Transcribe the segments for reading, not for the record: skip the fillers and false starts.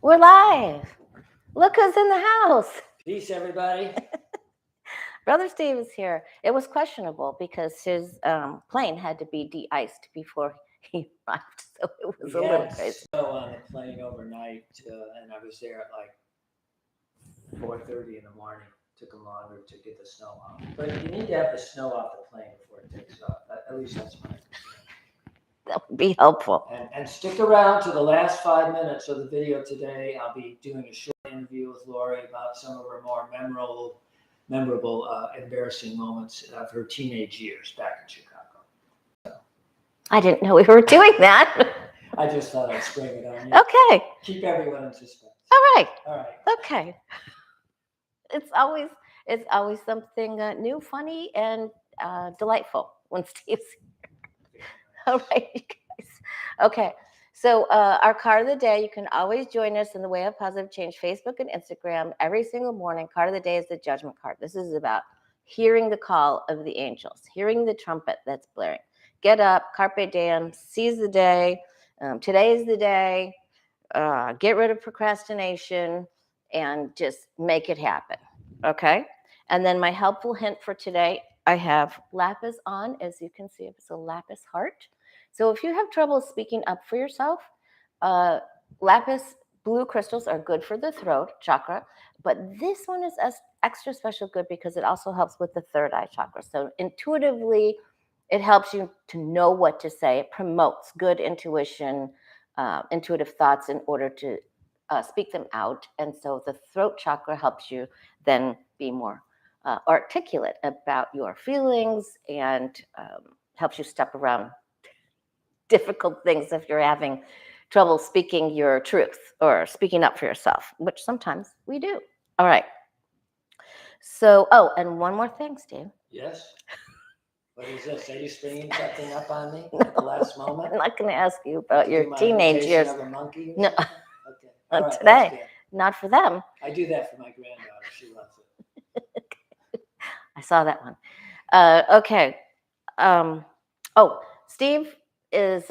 We're live. Look who's in the house. Peace, everybody. Brother Steve is here. It was questionable because his plane had to be de-iced before he arrived, so it was a little crazy. Snow on the plane overnight, and I was there at like 4:30 in the morning. Took them longer to get the snow off, but you need to have the snow off the plane before it takes off. At least that's my understanding. That would be helpful. And stick around to the last 5 minutes of the video today. I'll be doing a short interview with Lori about some of her more memorable, embarrassing moments of her teenage years back in Chicago. I didn't know we were doing that. I just thought I'd spring it on you. Okay. Keep everyone in suspense. All right. All right. Okay. It's always something new, funny, and delightful when Steve's here. All right, you guys. Okay. So our card of the day, you can always join us in the Way of Positive Change, Facebook and Instagram every single morning. Card of the day is the judgment card. This is about hearing the call of the angels, hearing the trumpet that's blaring. Get up, carpe diem, seize the day. Today is the day. Get rid of procrastination and just make it happen. Okay. And then my helpful hint for today, I have lapis on, as you can see, it's a lapis heart. So if you have trouble speaking up for yourself, lapis blue crystals are good for the throat chakra, but this one is extra special good because it also helps with the third eye chakra. So intuitively, it helps you to know what to say. It promotes good intuition, intuitive thoughts in order to speak them out. And so the throat chakra helps you then be more articulate about your feelings and helps you step around difficult things if you're having trouble speaking your truth or speaking up for yourself, which sometimes we do. All right. So, and one more thing, Steve. Yes. What is this? Are you springing something up on me at the last moment? I'm not going to ask you about your teenage years. Of a monkey no, okay. Not right, today. Not for them. I do that for my granddaughter. She loves it. I saw that one. Okay. Steve is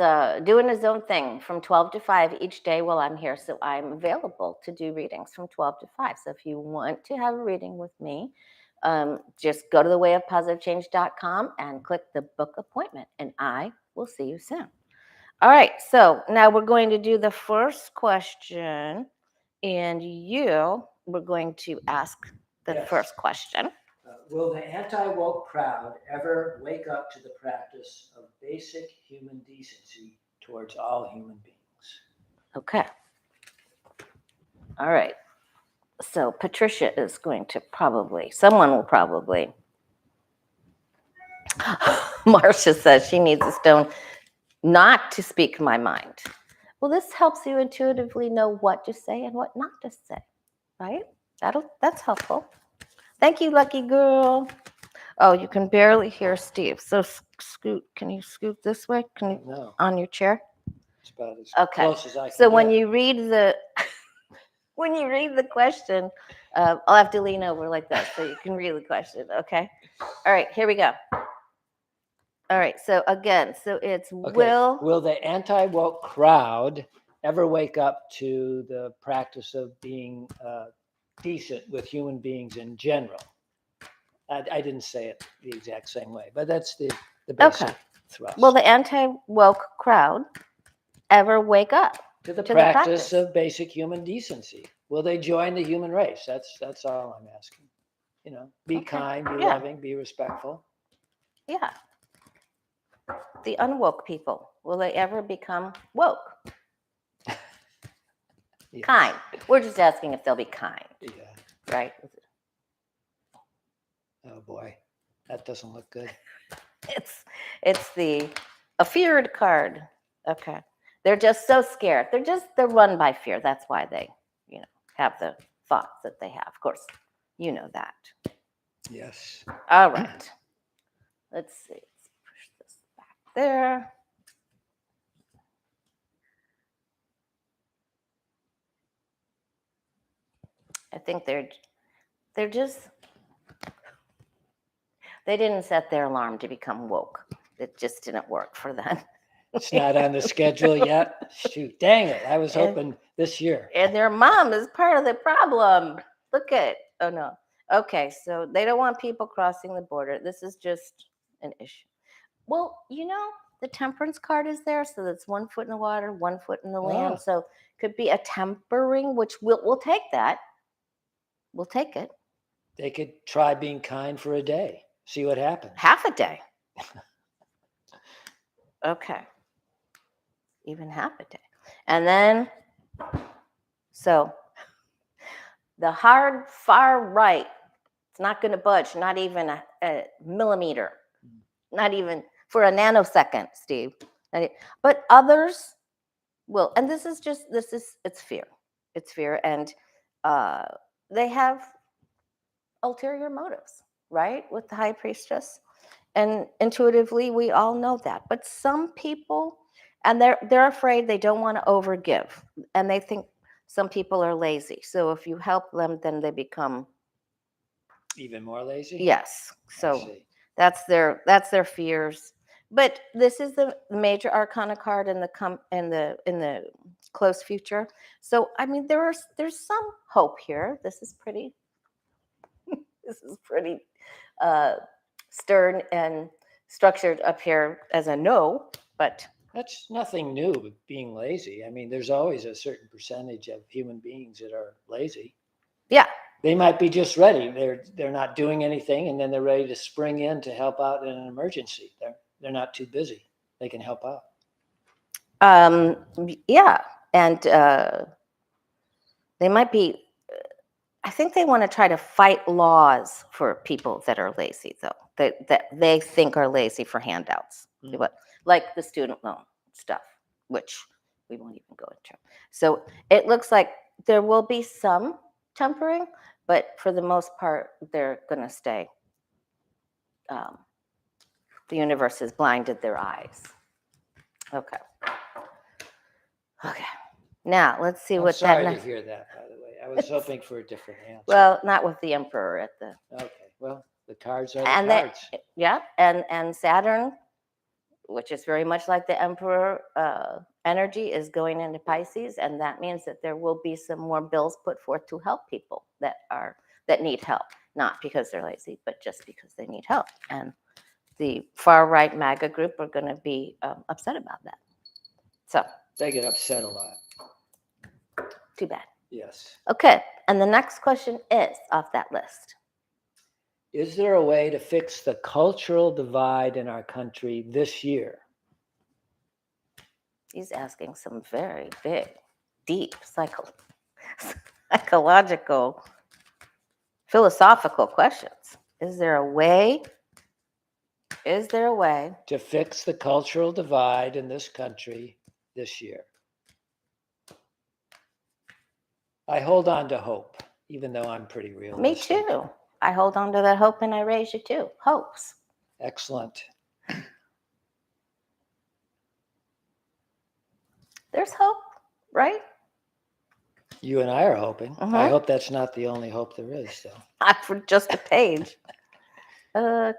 doing his own thing from 12 to 5 each day while I'm here. So I'm available to do readings from 12 to 5. So if you want to have a reading with me, just go to thewayofpositivechange.com and click the book appointment, and I will see you soon. All right. So now we're going to do the first question, and we're going to ask the first question. Will the anti-woke crowd ever wake up to the practice of basic human decency towards all human beings? Okay. All right. So Patricia is going to someone will probably. Marcia says she needs a stone not to speak my mind. Well, this helps you intuitively know what to say and what not to say, right? That's helpful. Thank you, lucky girl. Oh, you can barely hear Steve. So scoot. Can you scoot this way? Can you on your chair? It's about as close as I can. So when you read the question, I'll have to lean over like that so you can read the question. Okay. All right. Here we go. All right. So again, it's will the anti-woke crowd ever wake up to the practice of being decent with human beings in general? I didn't say it the exact same way, but that's the basic thrust. Will the anti-woke crowd ever wake up to the practice of basic human decency? Will they join the human race? That's all I'm asking. Be kind, be loving, be respectful. Yeah. The unwoke people, will they ever become woke? Yes. Kind. We're just asking if they'll be kind. Yeah. Right? Oh boy, that doesn't look good. It's a feared card. Okay. They're just so scared. They're run by fear. That's why they, have the thoughts that they have. Of course, you know that. Yes. All right. Let's see. Let's push this back there. I think they're just, they didn't set their alarm to become woke. It just didn't work for them. It's not on the schedule yet. Shoot, dang it. I was And- hoping this year. And their mom is part of the problem. Look at, oh no. Okay, so they don't want people crossing the border. This is just an issue. Well, the temperance card is there, so that's 1 foot in the water, 1 foot in the land. Ah. So could be a tempering, which we'll take that. We'll take it. They could try being kind for a day. See what happens. Half a day. Okay. Even half a day. And then, so the hard far right, it's not going to budge, not even a millimeter, not even for a nanosecond, Steve. But others will, and it's fear. It's fear. And they have ulterior motives, right? With the high priestess. And intuitively, we all know that. But some people, and they're afraid, they don't want to overgive. And they think some people are lazy. So if you help them, then they become even more lazy. Yes. So that's their fears. But this is the major arcana card in the close future. So I mean, there's some hope here. This is pretty stern and structured up here as a no, but that's nothing new with being lazy. I mean, there's always a certain percentage of human beings that are lazy. Yeah. They might be just ready. They're not doing anything, and then they're ready to spring in to help out in an emergency. They're not too busy. They can help out. Yeah, and they might be. I think they want to try to fight laws for people that are lazy, though, that they think are lazy for handouts, like the student loan stuff, which we won't even go into. So it looks like there will be some tempering, but for the most part, they're going to stay. The universe has blinded their eyes. Okay. Now let's see what sorry that. To hear that, by the way. I was hoping for a different answer. Well, not with the emperor at the. Okay. Well, the cards are the cards. Yeah, and Saturn, which is very much like the emperor energy, is going into Pisces, and that means that there will be some more bills put forth to help people that need help, not because they're lazy, but just because they need help. And the far right MAGA group are going to be upset about that. So they get upset a lot. Too bad. Yes. Okay, and the next question is off that list. Is there a way to fix the cultural divide in our country this year? He's asking some very big, deep psychological, philosophical questions. Is there a way to fix the cultural divide in this country this year? I hold on to hope, even though I'm pretty realistic. Me too. I hold on to that hope, and I raise you too. Hopes. Excellent. There's hope, right? You and I are hoping. I hope that's not the only hope there is, though. For just a page.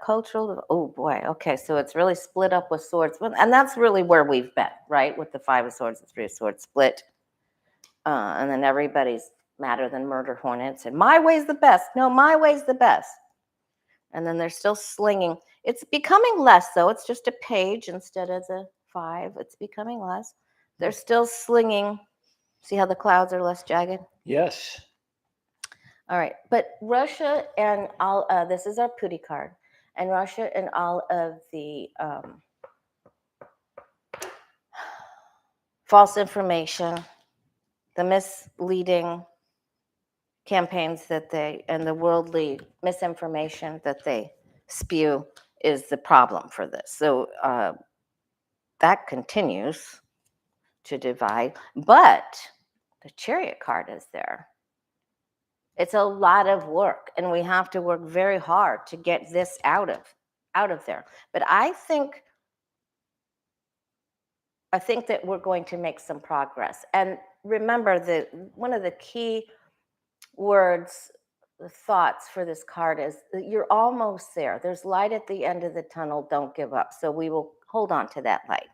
Cultural. Oh boy. Okay, so it's really split up with swords, and that's really where we've been, right? With the 5 of Swords and 3 of Swords split, and then everybody's madder than murder hornets, and my way's the best. No, my way's the best. And then they're still slinging. It's becoming less, though. It's just a page instead of the 5. It's becoming less. They're still slinging. See how the clouds are less jagged? Yes. All right, but Russia and all, this is our Putie card, and Russia and all of the false information, the misleading campaigns and the worldly misinformation that they spew is the problem for this. So that continues to divide, but the Chariot card is there. It's a lot of work, and we have to work very hard to get this out of there. But I think that we're going to make some progress. And remember that one of the key words, the thoughts for this card is that you're almost there. There's light at the end of the tunnel. Don't give up. So we will hold on to that light.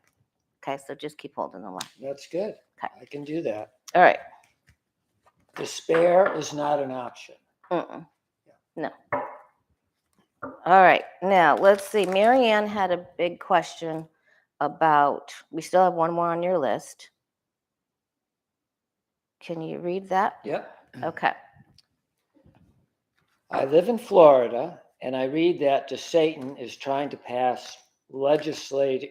Okay, so just keep holding the line. That's good. Okay. I can do that. All right. Despair is not an option. Mm-mm. No. All right. Now, let's see. Marianne had a big question about, we still have one more on your list. Can you read that? Yep. Okay. I live in Florida, and I read that DeSantis is trying to pass legislation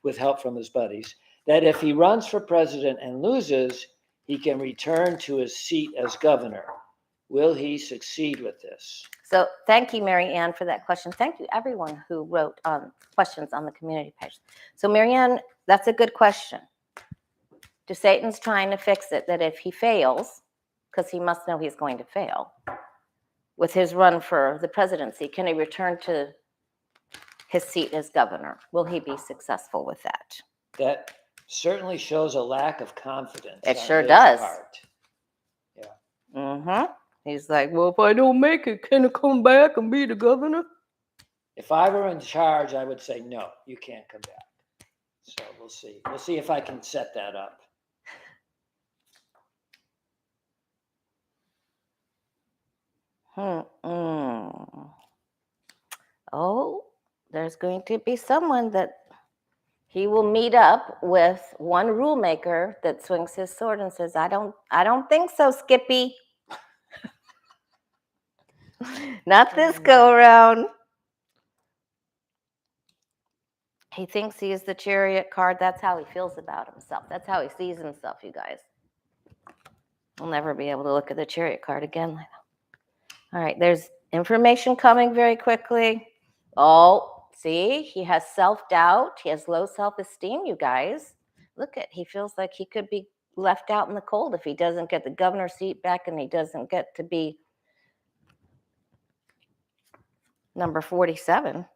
with help from his buddies, that if he runs for president and loses, he can return to his seat as governor. Will he succeed with this? So thank you, Mary Ann, for that question. Thank you, everyone who wrote questions on the community page. So Mary Ann, that's a good question. DeSantis trying to fix it, that if he fails, because he must know he's going to fail, with his run for the presidency, can he return to his seat as governor? Will he be successful with that? That certainly shows a lack of confidence. It on sure his does. part. Mm-hmm. He's like, well, if I don't make it, can I come back and be the governor? If I were in charge, I would say, no, you can't come back. So we'll see. We'll see if I can set that up. Oh, there's going to be someone that he will meet up with one rule maker that swings his sword and says, I don't think so, Skippy. Not this go around. He thinks he is the chariot card. That's how he feels about himself. That's how he sees himself, you guys. We'll never be able to look at the chariot card again. All right, there's information coming very quickly. Oh, see, he has self-doubt. He has low self-esteem, you guys. Look at, he feels like he could be left out in the cold if he doesn't get the governor's seat back and he doesn't get to be number 47.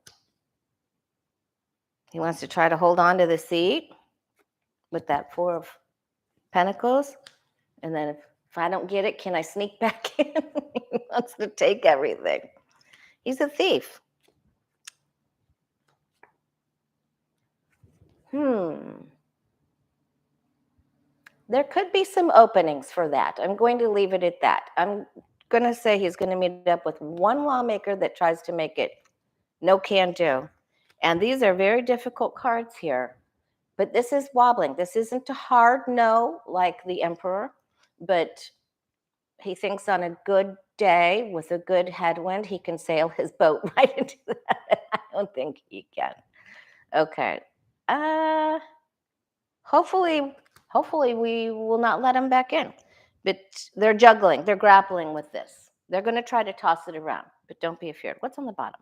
He wants to try to hold on to the seat with that 4 of Pentacles. And then if I don't get it, can I sneak back in? He wants to take everything. He's a thief. There could be some openings for that. I'm going to leave it at that. I'm going to say he's going to meet up with one lawmaker that tries to make it no can do. And these are very difficult cards here. But this is wobbling. This isn't a hard no like the Emperor, but he thinks on a good day with a good headwind, he can sail his boat right into that. I don't think he can. Okay. Hopefully we will not let him back in. But they're juggling. They're grappling with this. They're going to try to toss it around, but don't be afraid. What's on the bottom?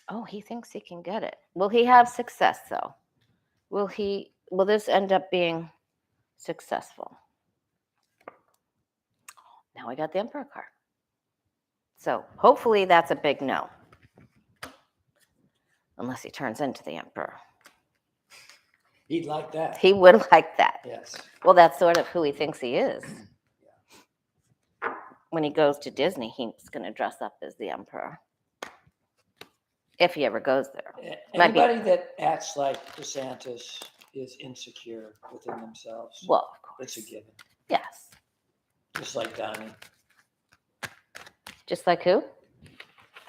Oh, he thinks he can get it. Will he have success, though? Will this end up being successful? Now we got the Emperor card. So hopefully that's a big no. Unless he turns into the Emperor. He'd like that. He would like that. Yes. Well, that's sort of who he thinks he is. When he goes to Disney, he's going to dress up as the Emperor. If he ever goes there. Anybody that acts like DeSantis is insecure within themselves. Well, of course. It's a given. Yes. Just like Donnie. Just like who?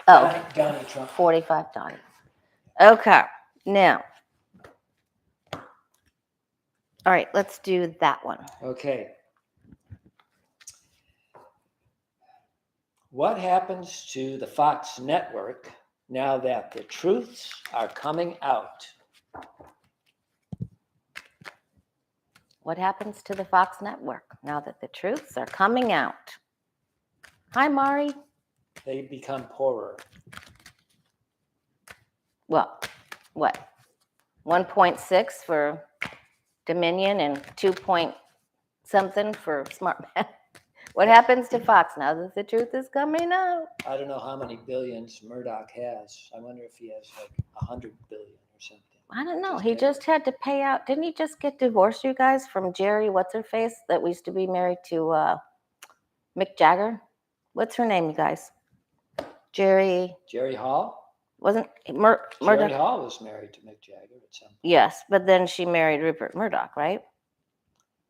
Oh, Donnie Trump. 45 Donnie. Okay. Now. All right, let's do that one. Okay. What happens to the Fox network now that the truths are coming out? What happens to the Fox network now that the truths are coming out? Hi, Mari. They become poorer. Well, what? 1.6 for Dominion and 2 point something for Smart Man. What happens to Fox now that the truth is coming out? I don't know how many billions Murdoch has. I wonder if he has like 100 billion or something. I don't know. He just had to pay out. Didn't he just get divorced, you guys, from Jerry, what's her face, that used to be married to Mick Jagger? What's her name, you guys? Jerry Hall? Wasn't Jared Murdoch? Hall was married to Mick Jagger at some point. Yes, but then she married Rupert Murdoch, right?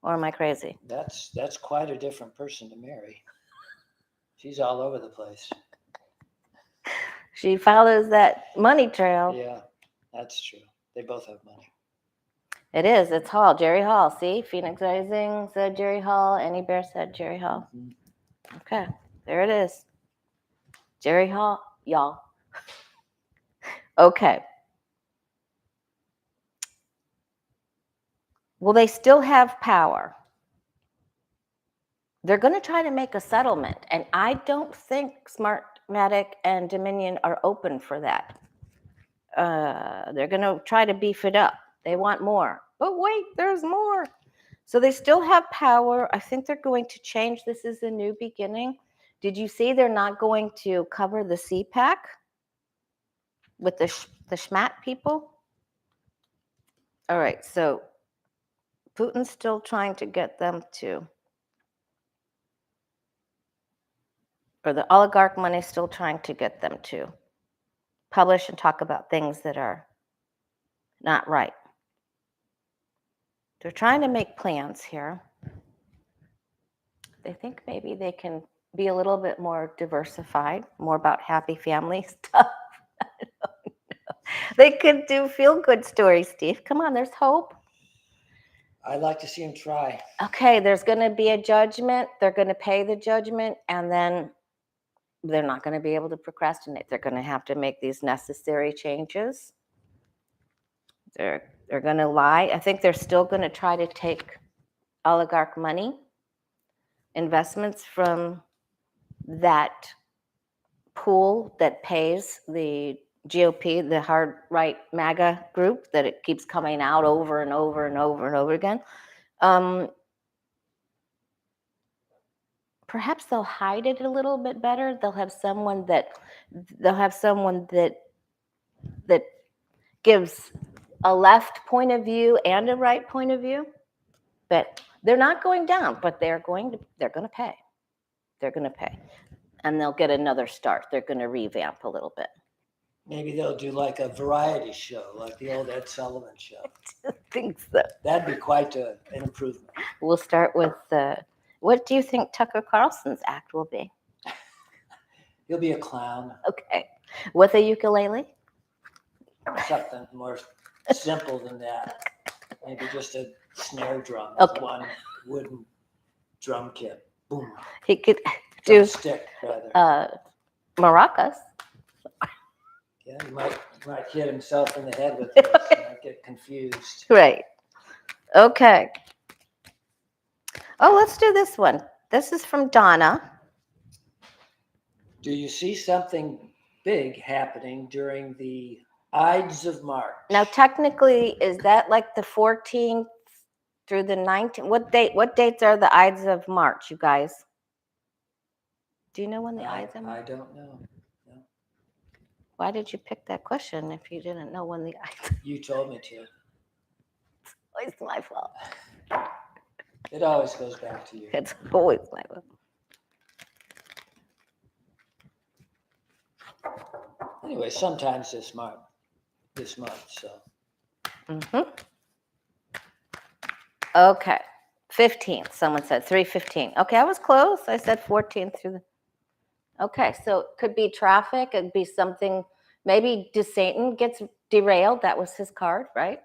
Or am I crazy? That's quite a different person to marry. She's all over the place. She follows that money trail. Yeah, that's true. They both have money. It is. It's Hall. Jerry Hall. See? Phoenix Rising said Jerry Hall. Annie Bear said Jerry Hall. Mm-hmm. Okay. There it is. Jerry Hall, y'all. Okay. Will they still have power? They're going to try to make a settlement, and I don't think Smartmatic and Dominion are open for that. They're going to try to beef it up. They want more. But wait, there's more. So they still have power. I think they're going to change. This is a new beginning. Did you see they're not going to cover the CPAC with the Schmatt people? All right, so Putin's still trying to get them to, or the oligarch money is still trying to get them to publish and talk about things that are not right. They're trying to make plans here. They think maybe they can be a little bit more diversified, more about happy family stuff. I don't know. They could do feel-good stories, Steve. Come on, there's hope. I'd like to see him try. Okay, there's going to be a judgment. They're going to pay the judgment, and then they're not going to be able to procrastinate. They're going to have to make these necessary changes. They're going to lie. I think they're still going to try to take oligarch money, investments from that pool that pays the GOP, the hard right MAGA group, that it keeps coming out over and over and over and over again. Perhaps they'll hide it a little bit better. They'll have someone that gives a left point of view and a right point of view. But they're not going down, but they're going to pay. They're going to pay. And they'll get another start. They're going to revamp a little bit. Maybe they'll do like a variety show, like the old Ed Sullivan show. I think so. That'd be quite an improvement. We'll start with what do you think Tucker Carlson's act will be? He'll be a clown. Okay. With a ukulele? Something more simple than that. Maybe just a snare drum, Okay. one wooden drum kit. Boom. He could do stick, rather. maracas. Yeah, he might hit himself in the head with this. He might get confused. Right. Okay. Oh, let's do this one. This is from Donna. Do you see something big happening during the Ides of March? Now, technically, is that like the 14th through the 19th? What dates are the Ides of March, you guys? Do you know when the Ides of March? I don't know. No. Why did you pick that question if you didn't know when the Ides? You told me to. It's always my fault. It always goes back to you. It's always my fault. Anyway, sometimes this month, so. Mm-hmm. Okay. 15th. Someone said 3:15. Okay, I was close. I said 14th through the. Okay, so it could be traffic. It'd be something. Maybe DeSantis gets derailed. That was his card, right?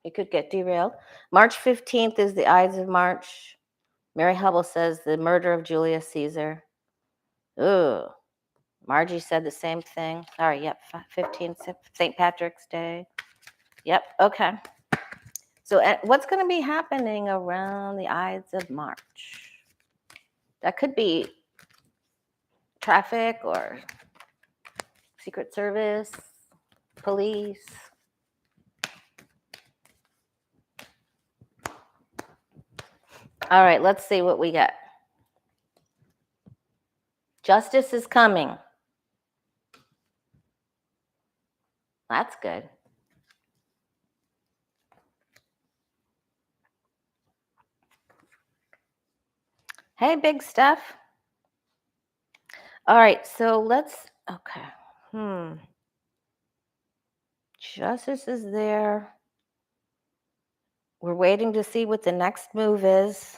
He could get derailed. March 15th is the Ides of March. Mary Hubble says the murder of Julius Caesar. Ooh. Margie said the same thing. Sorry, yep, 15th, St. Patrick's Day. Yep, okay. So what's going to be happening around the Ides of March? That could be traffic or Secret Service, police. All right, let's see what we get. Justice is coming. That's good. Hey, big stuff. All right, so let's, okay. Justice is there. We're waiting to see what the next move is.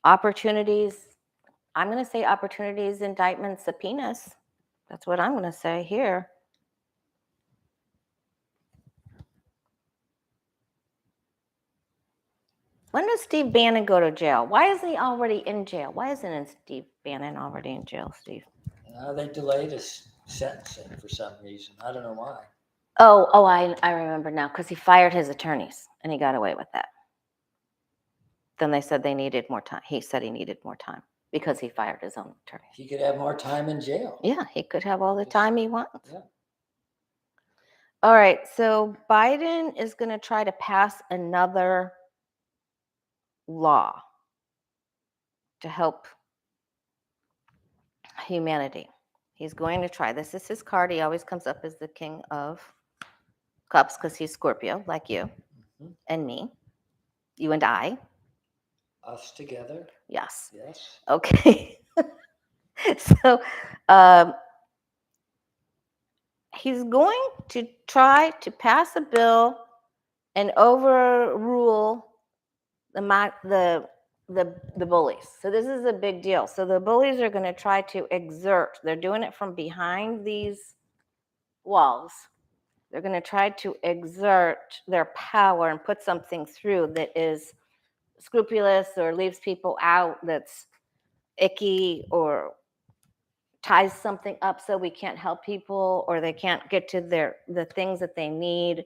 Opportunities. I'm going to say opportunities, indictments, subpoenas. That's what I'm going to say here. When does Steve Bannon go to jail? Why isn't he already in jail? Why isn't Steve Bannon already in jail, Steve? They delayed his sentencing for some reason. I don't know why. Oh, I remember now, because he fired his attorneys and he got away with that. Then they said they needed more time. He said he needed more time because he fired his own attorney. He could have more time in jail. Yeah, he could have all the time he wants. Yeah. All right, so Biden is going to try to pass another law to help humanity. He's going to try. This is his card. He always comes up as the King of Cups because he's Scorpio, like you and me, you and I. Us together. Yes. Yes. Okay. So he's going to try to pass a bill and overrule the bullies. So this is a big deal. So the bullies are going to try to exert. They're doing it from behind these walls. They're going to try to exert their power and put something through that is scrupulous or leaves people out, that's icky or ties something up so we can't help people or they can't get to the things that they need.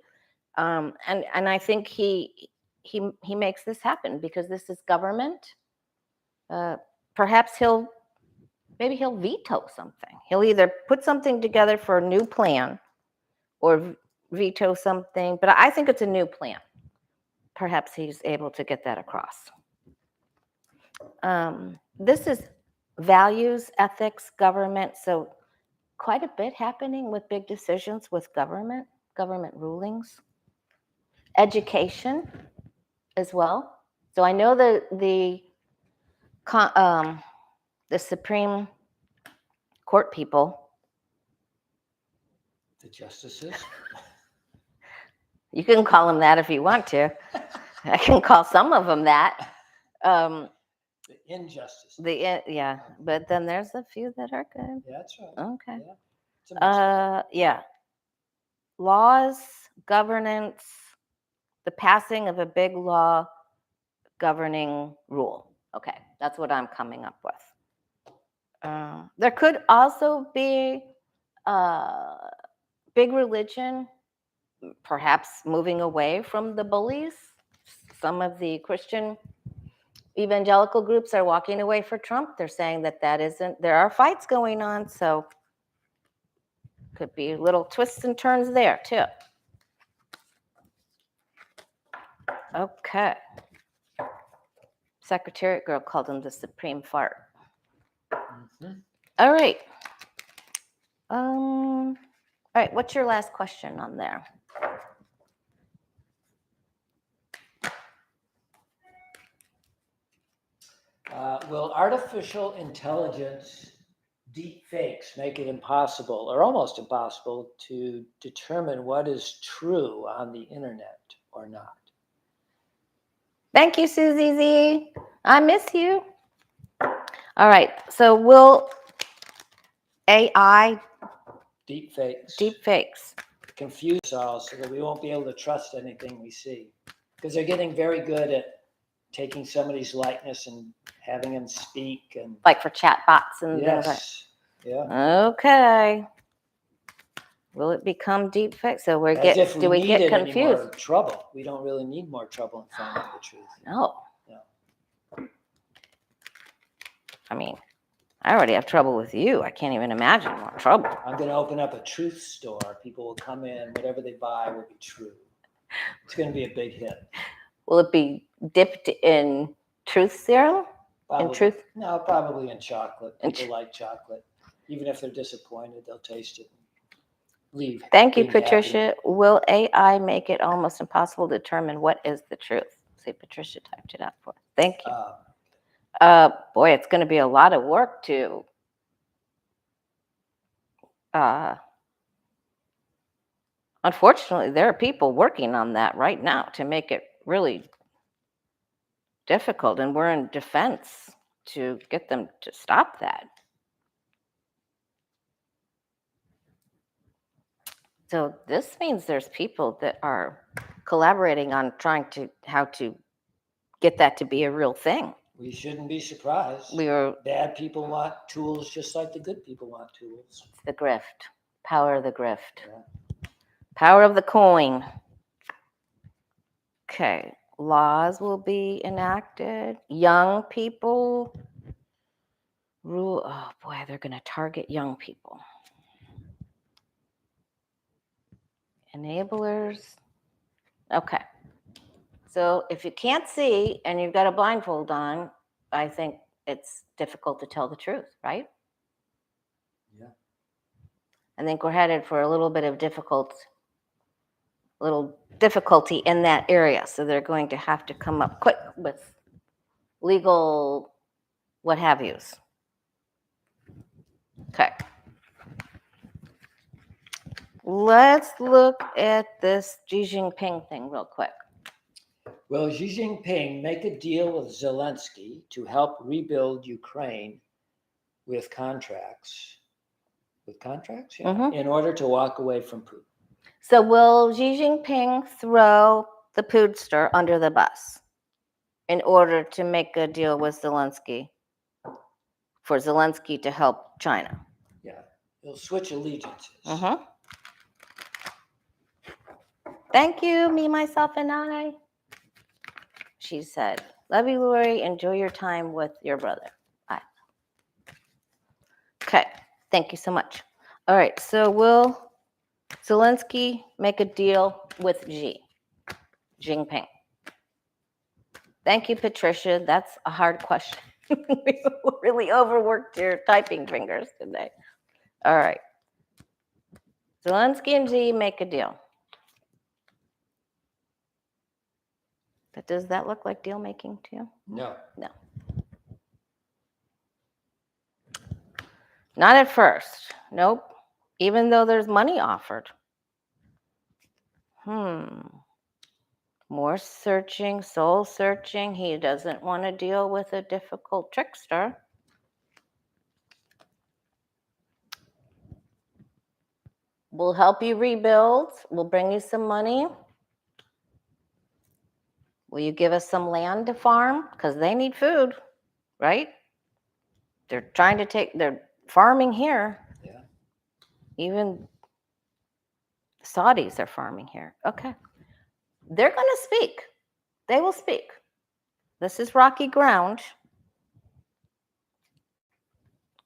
And I think he makes this happen because this is government. Perhaps he'll veto something. He'll either put something together for a new plan or veto something, but I think it's a new plan. Perhaps he's able to get that across. This is values, ethics, government. So quite a bit happening with big decisions with government rulings, education as well. So I know the Supreme Court people. The justices. You can call them that if you want to. I can call some of them that. The injustice. Yeah, but then there's a few that are good. Yeah, that's right. Okay. Yeah. Yeah. Laws, governance, the passing of a big law governing rule. Okay, that's what I'm coming up with. There could also be big religion, perhaps moving away from the bullies. Some of the Christian evangelical groups are walking away for Trump. They're saying that isn't, there are fights going on, so could be little twists and turns there too. Okay. Secretariat girl called him the Supreme Fart. All right. All right, what's your last question on there? Will artificial intelligence deep fakes make it impossible or almost impossible to determine what is true on the internet or not? Thank you, Susie Z. I miss you. All right, so will AI Deep fakes confuse us all so that we won't be able to trust anything we see, because they're getting very good at taking somebody's likeness and having them speak, and like for chat bots and things like. Yeah. Okay. Will it become deep fake? So we get confused? Any more trouble? We don't really need more trouble in finding the truth. No. I mean, I already have trouble with you. I can't even imagine more trouble. I'm going to open up a truth store. People will come in. Whatever they buy will be true. It's going to be a big hit. Will it be dipped in truth serum? Probably, in truth? No, probably in chocolate. People like chocolate. Even if they're disappointed, they'll taste it. Leave. Thank you, Patricia. Happy. Will AI make it almost impossible to determine what is the truth? See, Patricia typed it out for us. Thank you. Boy, it's going to be a lot of work to unfortunately, there are people working on that right now to make it really difficult, and we're in defense to get them to stop that. So this means there's people that are collaborating on trying to how to get that to be a real thing. We shouldn't be surprised. Bad people want tools just like the good people want tools. It's the grift, power of the grift, Yeah. power of the coin. Okay, laws will be enacted. Young people rule. Oh boy, they're going to target young people. Enablers. Okay. So if you can't see and you've got a blindfold on, I think it's difficult to tell the truth, right? Yeah. I think we're headed for a little bit of difficulty in that area. So they're going to have to come up quick with legal what have yous. Okay. Let's look at this Xi Jing Ping thing real quick. Will Xi Jing Ping make a deal with Zelensky to help rebuild Ukraine with contracts? With contracts, yeah, Mhm. in order to walk away from Putin. So will Xi Jinping throw the Pudster under the bus in order to make a deal with Zelensky for Zelensky to help China? Yeah, he'll switch allegiances. Mm-hmm. Thank you, me, myself, and I. She said, love you, Lori. Enjoy your time with your brother. Bye. Okay, thank you so much. All right, so will Zelensky make a deal with Xi Jinping? Thank you, Patricia. That's a hard question. We really overworked your typing fingers today. All right. Zelensky and Xi make a deal. But does that look like deal making to you? No. No. Not at first. Nope. Even though there's money offered. More searching, soul searching. He doesn't want to deal with a difficult trickster. We'll help you rebuild. We'll bring you some money. Will you give us some land to farm? Because they need food, right? They're farming here. Yeah. Even the Saudis are farming here. Okay. They're going to speak. They will speak. This is rocky ground.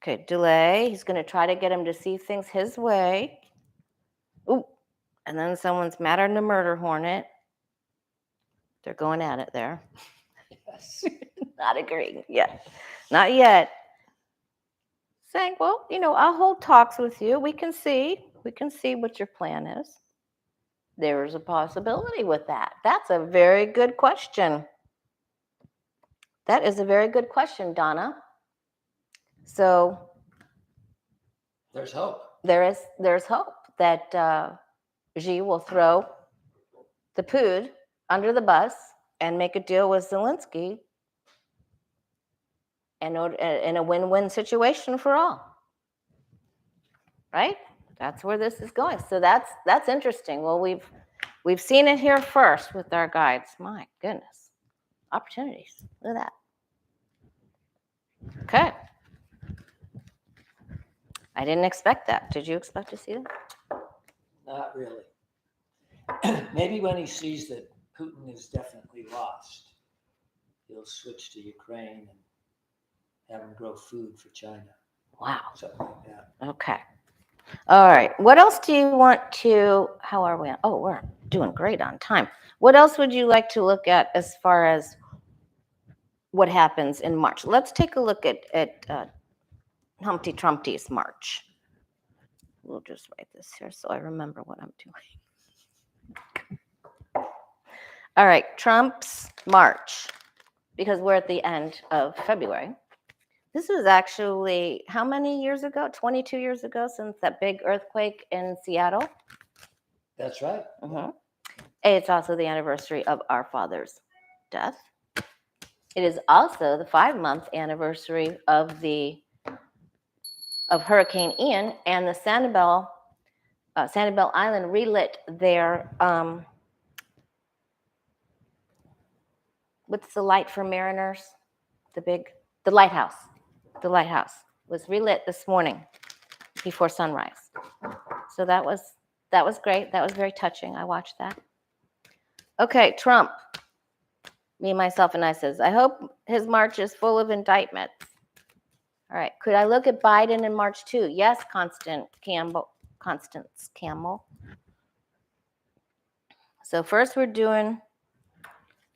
Okay, delay. He's going to try to get him to see things his way. Ooh, and then someone's mad at a murder hornet. They're going at it there. Yes. Not agreeing yet. Not yet. Saying, well, I'll hold talks with you. We can see what your plan is. There's a possibility with that. That's a very good question. That is a very good question, Donna. So there's hope. There's hope that Xi will throw the Pud under the bus and make a deal with Zelensky in a win-win situation for all. Right? That's where this is going. So that's interesting. Well, we've seen it here first with our guides. My goodness. Opportunities. Look at that. Okay. I didn't expect that. Did you expect to see that? Not really. Maybe when he sees that Putin is definitely lost, he'll switch to Ukraine and have him grow food for China. Wow. Something like that. Okay. All right. What else do you want to, how are we on? Oh, we're doing great on time. What else would you like to look at as far as what happens in March? Let's take a look at Humpty Trumpty's March. We'll just write this here so I remember what I'm doing. All right, Trump's March, because we're at the end of February. This was actually how many years ago? 22 years ago since that big earthquake in Seattle. That's right. Mhm. It's also the anniversary of our father's death. It is also the 5-month anniversary of Hurricane Ian, and the Sanibel Island relit their what's the light for mariners? The lighthouse. The lighthouse was relit this morning before sunrise. So that was great. That was very touching. I watched that. Okay, Trump. Me, myself, and I says, I hope his march is full of indictments. All right. Could I look at Biden in March too? Yes, Constance Campbell. So first we're doing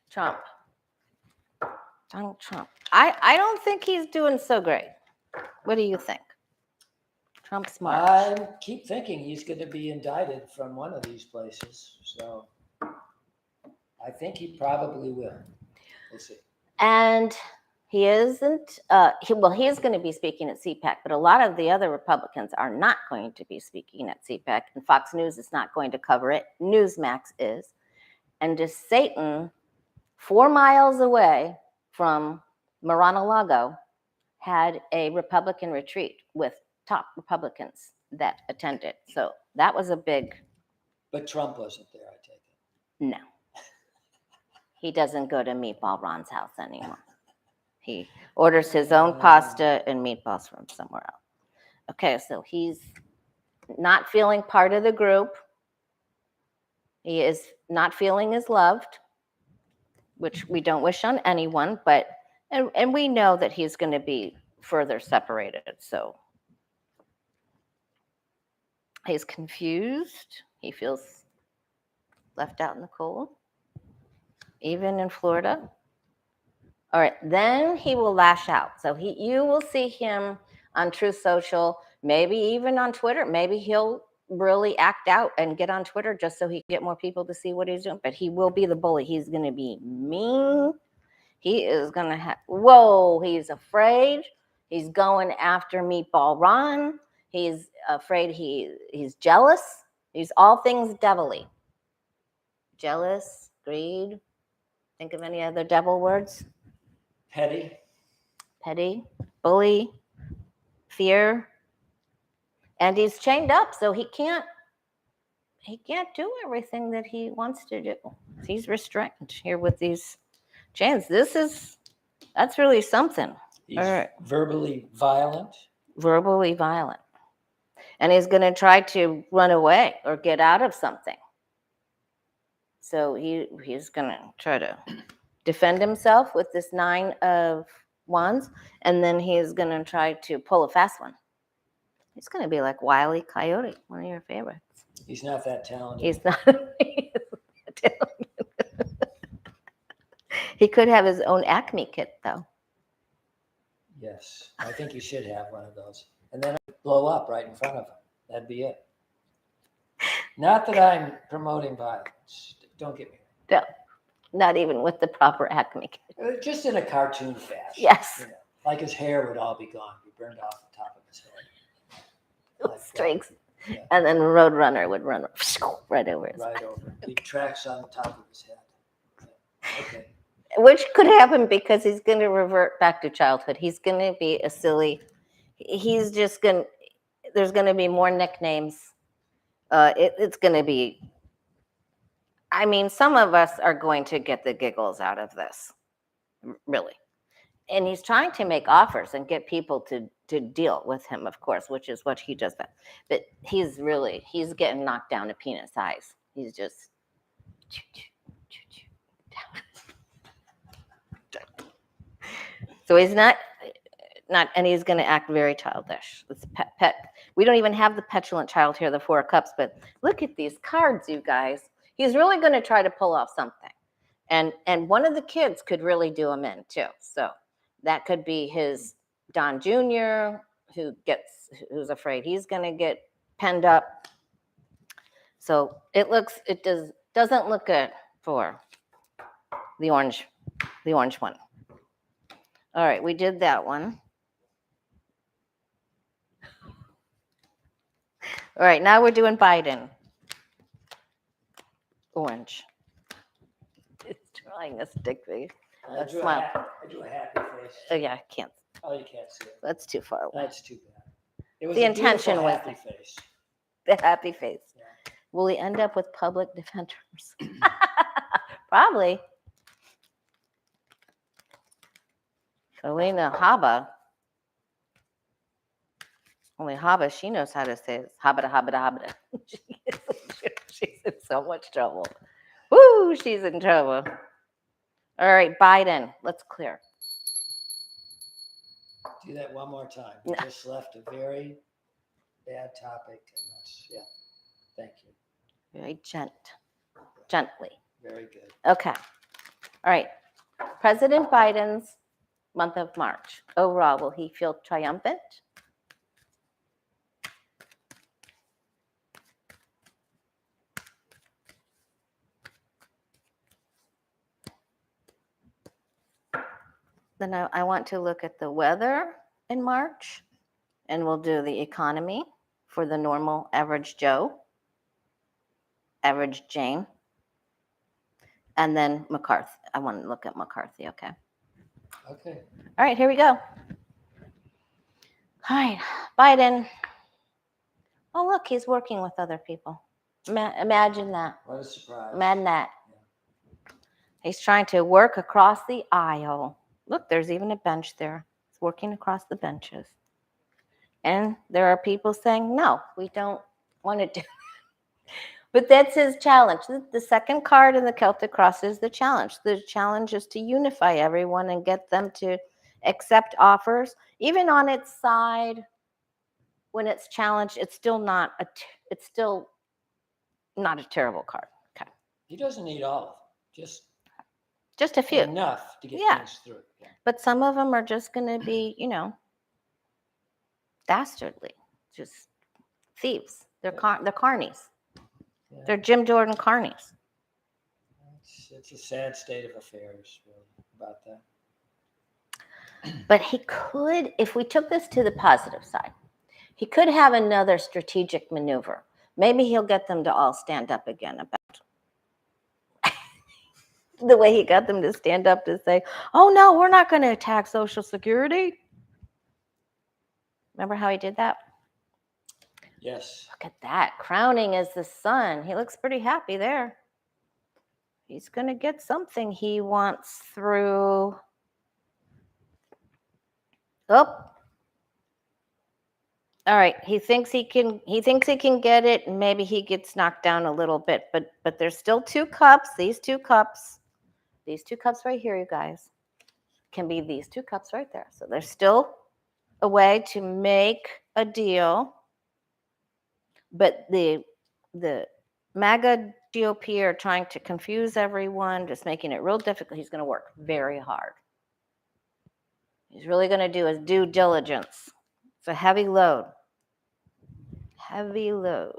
Trump. Donald Trump. I don't think he's doing so great. What do you think? Trump's march. I keep thinking he's going to be indicted from one of these places. So I think he probably will. We'll see. And he isn't, he is going to be speaking at CPAC, but a lot of the other Republicans are not going to be speaking at CPAC, and Fox News is not going to cover it. Newsmax is. And just Satan, 4 miles away from Mar-a-Lago, had a Republican retreat with top Republicans that attended. So that was a big. But Trump wasn't there, I take it. No. He doesn't go to Meatball Ron's house anymore. He orders his own pasta and meatballs from somewhere else. Okay, so he's not feeling part of the group. He is not feeling as loved, which we don't wish on anyone, but and we know that he's going to be further separated. So he's confused. He feels left out in the cold, even in Florida. All right, then he will lash out. So you will see him on Truth Social, maybe even on Twitter. Maybe he'll really act out and get on Twitter just so he can get more people to see what he's doing. But he will be the bully. He's going to be mean. He is going to have, he's afraid. He's going after Meatball Ron. He's afraid he's jealous. He's all things devilly. Jealous, greed. Think of any other devil words? Petty, bully, fear. And he's chained up, so he can't do everything that he wants to do. He's restrained here with these chains. That's really something. He's all right. verbally violent. And he's going to try to run away or get out of something. So he's going to try to defend himself with this 9 of Wands, and then he's going to try to pull a fast one. He's going to be like Wile E. Coyote, one of your favorites. He's not that talented. He's not that talented. He could have his own Acme kit, though. Yes, I think you should have one of those. And then blow up right in front of him. That'd be it. Not that I'm promoting violence. Don't get me wrong. No, not even with the proper Acme kit. Just in a cartoon fashion. Yes. You know, like his hair would all be gone, be burned off the top of his head. Like Streaks. Yeah. And then Roadrunner would run right over his Right over. Leave tracks on the top of his head. Yeah. Okay. Which could happen because he's going to revert back to childhood. He's going to be a silly. He's just going. There's going to be more nicknames. It's going to be. I mean, some of us are going to get the giggles out of this, really. And he's trying to make offers and get people to deal with him, of course, which is what he does. But he's getting knocked down to peanut size. He's just. So he's not, and he's going to act very childish. It's pet. We don't even have the petulant child here, the 4 of Cups, but look at these cards, you guys. He's really going to try to pull off something. And one of the kids could really do him in too. So that could be his Don Jr., who's afraid he's going to get penned up. So it doesn't look good for the orange one. All right, we did that one. All right, now we're doing Biden. Orange. It's drawing a stick figure. I drew, smile. I drew a happy face. Oh yeah, I can't. Oh, you can't see it. That's too far away. That's too bad. It was The a intention beautiful was happy face. The happy face. Yeah. Will he end up with public defenders? Probably. Alina Haba. Only Haba, she knows how to say it. Habada, habada, habada. She's in so much trouble. Woo, she's in trouble. All right, Biden. Let's clear. Do that one more time. You just left a very bad topic, and that's Thank you. Very gently. Very good. Okay. All right. President Biden's month of March. Overall, will he feel triumphant? Then I want to look at the weather in March, and we'll do the economy for the normal average Joe, average Jane, and then McCarthy. I want to look at McCarthy, okay? Okay. All right, here we go. All right, Biden. Oh, look, he's working with other people. Imagine that. What a surprise. Imagine that. He's trying to work across the aisle. Look, there's even a bench there. He's working across the benches. And there are people saying, no, we don't want to do it. But that's his challenge. The second card in the Celtic cross is the challenge. The challenge is to unify everyone and get them to accept offers. Even on its side, when it's challenged, it's still not a terrible card. Okay. He doesn't need all of them. Just a few. Enough to get things through. Yeah. But some of them are just going to be, dastardly, just thieves. They're carnies. Yeah. They're Jim Jordan carnies. It's a sad state of affairs really, about that. But he could, if we took this to the positive side, he could have another strategic maneuver. Maybe he'll get them to all stand up again about the way he got them to stand up to say, oh, no, we're not going to attack Social Security. Remember how he did that? Yes. Look at that. Crowning as the sun. He looks pretty happy there. He's going to get something he wants through. Oh. All right. He thinks he can get it, and maybe he gets knocked down a little bit, but there's still two cups. These two cups right here, you guys, can be these two cups right there. So there's still a way to make a deal. But the MAGA GOP are trying to confuse everyone, just making it real difficult. He's going to work very hard. He's really going to do his due diligence. It's a heavy load. Heavy load.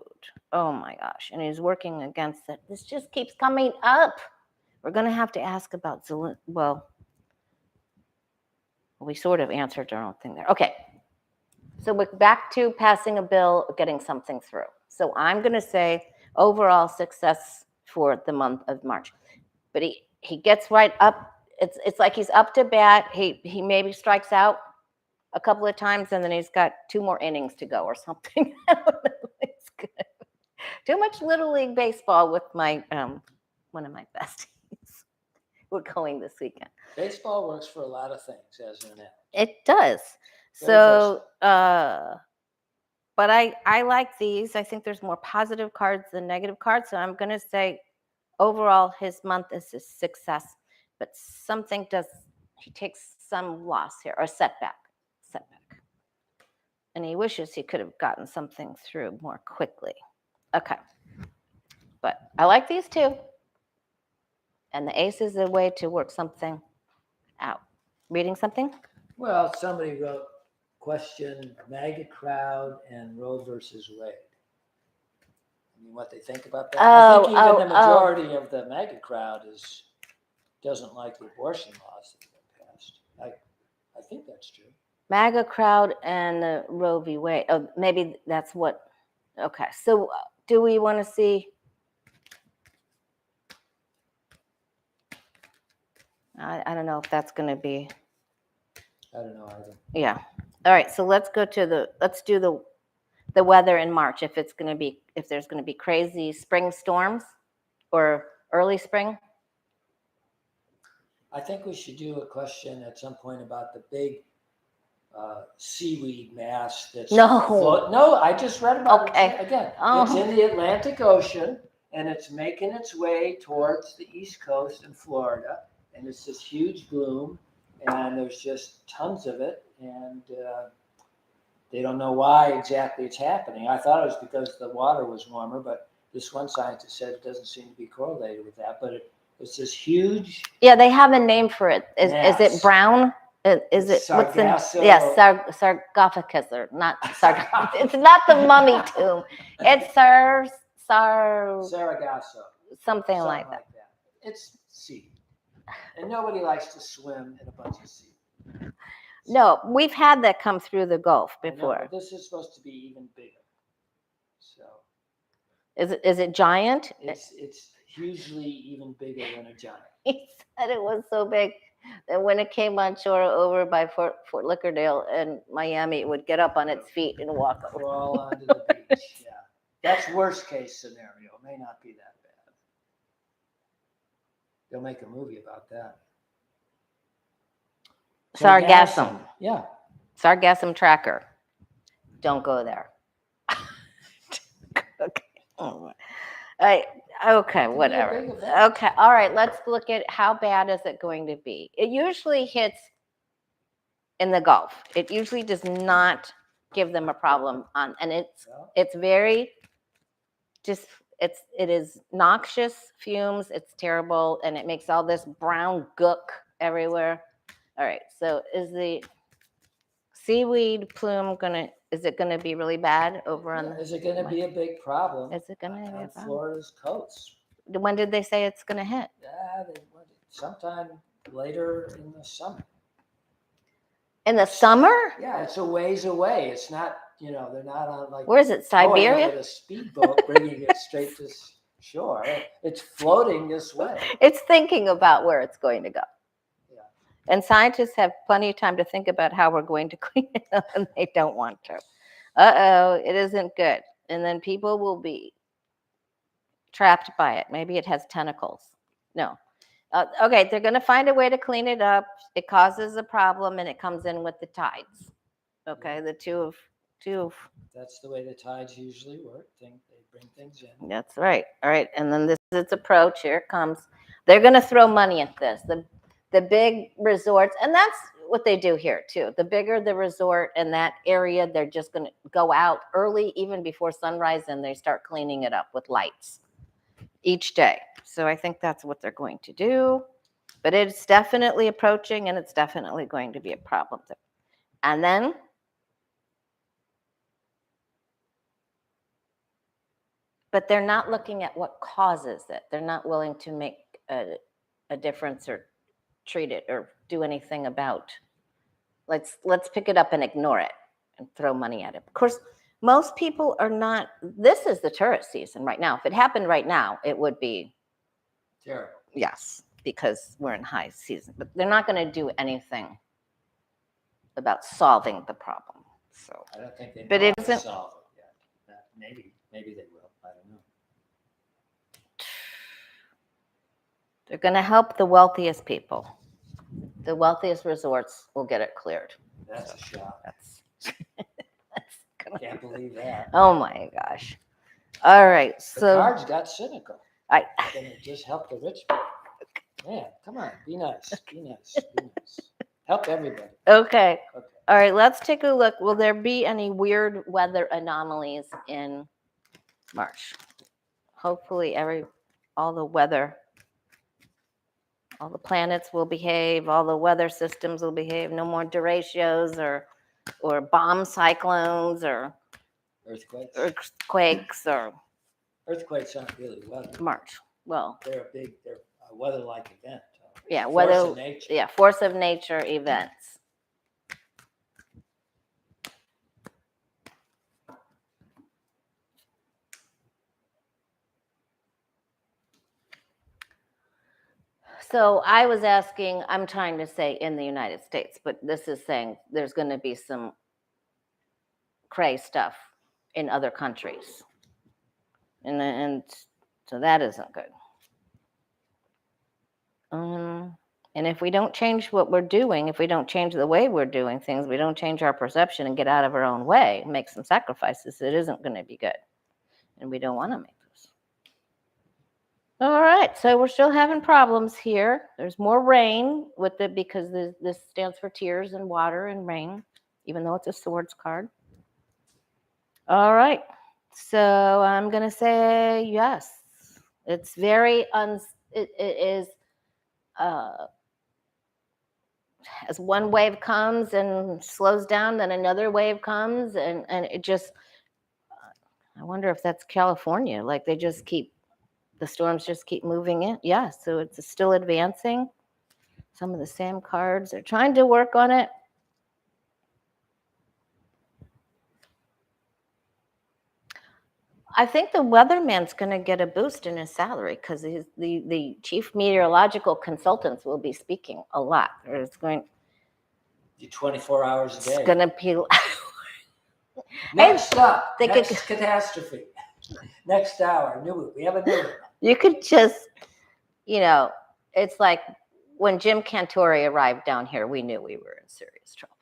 Oh my gosh. And he's working against it. This just keeps coming up. We're going to have to ask about Zelensky. Well, we sort of answered our own thing there. Okay. So we're back to passing a bill, getting something through. So I'm going to say overall success for the month of March. But he gets right up. It's like he's up to bat. He maybe strikes out a couple of times, and then he's got 2 more innings to go or something. I don't know. It's good. Too much Little League baseball with my one of my besties. We're going this weekend. Baseball works for a lot of things, as you know. It does. So, but I like these. I think there's more positive cards than negative cards. So I'm going to say overall his month is a success, but he takes some loss here or setback. And he wishes he could have gotten something through more quickly. Okay. But I like these two. And the ace is a way to work something out. Reading something? Well, somebody wrote, question MAGA crowd and Roe versus Wade. I mean, what they think about that. I think even the majority of the MAGA crowd doesn't like the abortion laws that have been passed. I think that's true. MAGA crowd and the Roe v. Wade. Oh, maybe that's what. Okay. So do we want to see? I don't know if that's going to be. I don't know either. Yeah. All right. So let's do the weather in March. If there's going to be crazy spring storms or early spring. I think we should do a question at some point about the big seaweed mass that's No. No, I just read about Okay. it again. Oh. It's in the Atlantic Ocean and it's making its way towards the East Coast and Florida, and it's this huge bloom, and there's just tons of it, and they don't know why exactly it's happening. I thought it was because the water was warmer, but this one scientist said it doesn't seem to be correlated with that. But it's this huge. Yeah, they have a name for it. Is it brown? Is it Sargassum? Yes, sarcophagus or not sarcophagus. It's not the mummy tomb. It's Sargassum. Something like that. It's seaweed, and nobody likes to swim in a bunch of seaweed. No, we've had that come through the Gulf before. I know, but this is supposed to be even bigger. So is it giant? It's hugely even bigger than a giant. He said it was so big that when it came on shore over by Fort Lauderdale and Miami, it would get up on its feet and walk over. Crawl onto the beach. Yeah, that's worst case scenario. It may not be that bad. They'll make a movie about that. Sargassum. Yeah. Sargassum tracker. Don't go there. Okay. All right. Okay, whatever. Okay. All right. Let's look at how bad is it going to be. It usually hits in the Gulf. It usually does not give them a problem and it's very just it is noxious fumes. It's terrible, and it makes all this brown gook everywhere. All right. So is the seaweed plume is it gonna be really bad over on? Is it gonna be a big problem? Is it gonna be a problem? Florida's coast? When did they say it's gonna hit? Sometime later in the summer. In the summer? Yeah, it's a ways away. It's not, they're not on like. Where is it? Siberia? With a speedboat bringing it straight to shore. It's floating this way. It's thinking about where it's going to go. Yeah. And scientists have plenty of time to think about how we're going to clean it up, and they don't want to. It isn't good. And then people will be trapped by it. Maybe it has tentacles. No. Okay, they're going to find a way to clean it up. It causes a problem, and it comes in with the tides. Okay, the two of. That's the way the tides usually work. They bring things in. That's right. All right, and then this is its approach. Here it comes. They're going to throw money at this. The big resorts, and that's what they do here too. The bigger the resort in that area, they're just going to go out early, even before sunrise, and they start cleaning it up with lights each day. So I think that's what they're going to do. But it's definitely approaching, and it's definitely going to be a problem. And then but they're not looking at what causes it. They're not willing to make a difference or treat it or do anything about. Let's pick it up and ignore it and throw money at it. Of course, most people are not. This is the tourist season right now. If it happened right now, it would be terrible. Yes, because we're in high season. But they're not going to do anything about solving the problem. So I don't think they but it isn't solve it yet. Maybe they will. I don't know. They're going to help the wealthiest people. The wealthiest resorts will get it cleared. That's a shock. Can't believe that. Oh my gosh. All right. So the cards got cynical. And it just helped the rich people. Man, come on. Be nice. Be nice. Be nice. Help everybody. Okay. All right. Let's take a look. Will there be any weird weather anomalies in March? Hopefully all the planets will behave, all the weather systems will behave, no more derechos or bomb cyclones or earthquakes or earthquakes aren't really weather. March. Well, they're a weather-like event. Yeah, force of nature. Yeah, force of nature events. So I was asking, I'm trying to say in the United States, but this is saying there's going to be some cray stuff in other countries. And so that isn't good. And if we don't change what we're doing, if we don't change the way we're doing things, we don't change our perception and get out of our own way, make some sacrifices, it isn't going to be good. And we don't want to make those. All right, so we're still having problems here. There's more rain with it because this stands for tears and water and rain, even though it's a swords card. All right, so I'm going to say yes. It's very, it is, as one wave comes and slows down, then another wave comes, and it just, I wonder if that's California, like they just keep, the storms just keep moving in. Yeah, so it's still advancing. Some of the same cards, they're trying to work on it. I think the weatherman's going to get a boost in his salary because the chief meteorological consultants will be speaking a lot. It's going, 24 hours a day. it's going to be. Next up, they next could- catastrophe. Next hour, we have a new one. You could just, it's like when Jim Cantore arrived down here, we knew we were in serious trouble.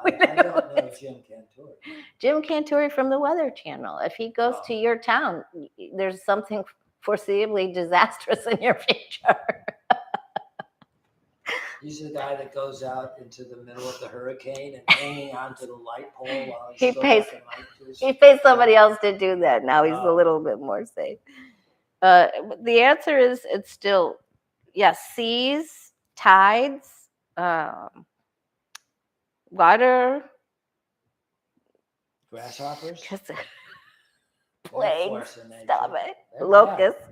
I don't know Jim Cantore. Jim Cantore from the Weather Channel. If he goes to your town, there's something foreseeably disastrous in your future. He's the guy that goes out into the middle of the hurricane and hanging onto the light pole while he's He still pays- got the light to his- He pays somebody else to do that. Now he's a little bit more safe. The answer is it's still, yes, seas, tides, water, Grasshoppers. plagues, force in nature. stop it, They're locusts,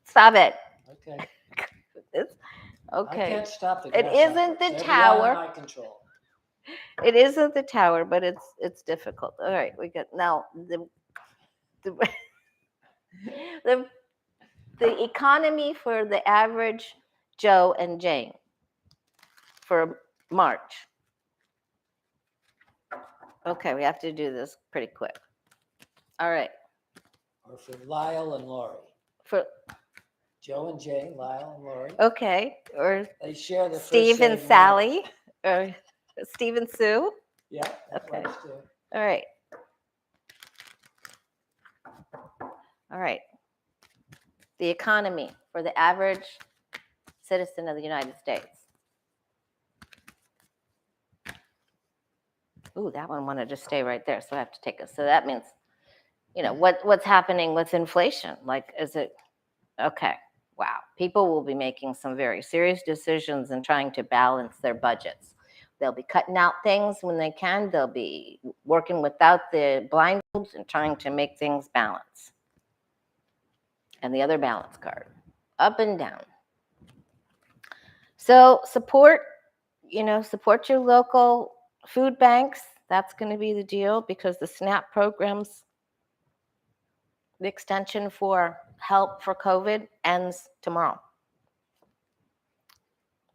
stop it. Okay. It's, I okay, can't stop the It grasshoppers. isn't the They're tower. beyond my control. it isn't the tower, but it's difficult. All right, we got now the the economy for the average Joe and Jane for March. Okay, we have to do this pretty quick. All right, Or for Lyle and Lori. for Joe and Jane, Lyle and Lori. okay, or They share the first Steve and same Sally, or Steve and Sue. name. Yeah, that Okay. works too. All right. All right. The economy for the average citizen of the United States. Ooh, that one wanted to stay right there, so I have to take it. So that means, what's happening with inflation? Like, is it, okay, wow. People will be making some very serious decisions and trying to balance their budgets. They'll be cutting out things when they can. They'll be working without the blindfolds and trying to make things balance. And the other balance card, up and down. So support your local food banks. That's going to be the deal because the SNAP programs, the extension for help for COVID ends tomorrow.